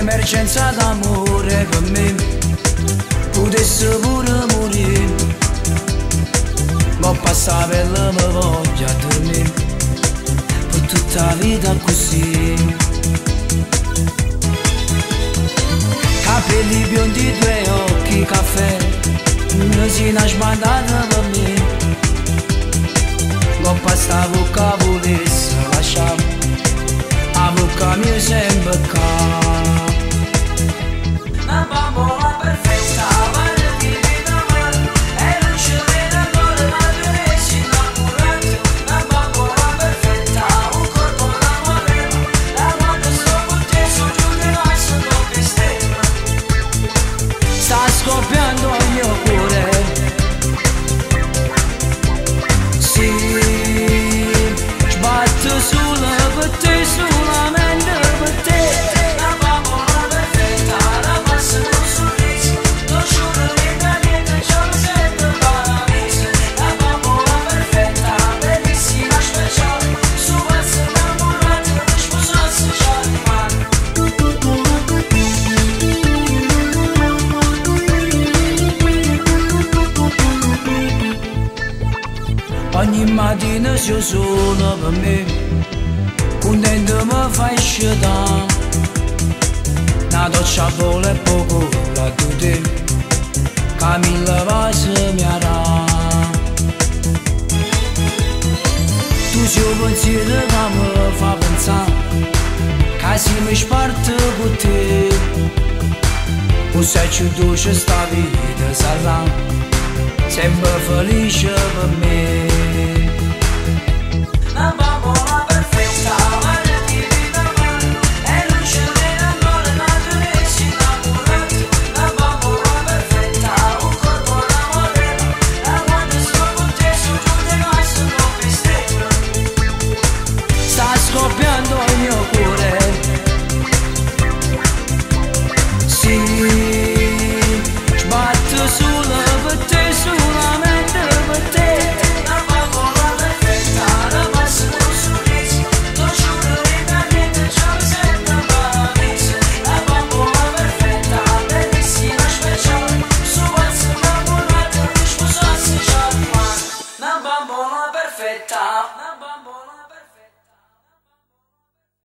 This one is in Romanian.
Emergenza d'amore per me potesse pure morire, ma passa per la mia voglia a dormire per tutta la vita così. Capelli biondi, due occhi caffè, una sina sbandata per me, ma passa bocca volesse lasciare, a bocca mia sempre ca. Una bambola perfetta, vale di vita male, e non ci vede ancora ma deve si innamorare. Una bambola perfetta, un corpo d'amore, la quando sto con te sono giù di basso dove stella. Sta scoppiando il mio cuore, sì, sbatto sulla per te, sulla mente per te. Ogni mattina si suona per me, contento mi fai scegliere, una doccia vola e poco la tutte, Camilla va se mi arà. Tu sei un pensiero che mi fa pensare, che se mi sparte con te, o sei più dolce sta vita sarà, sempre felice per me.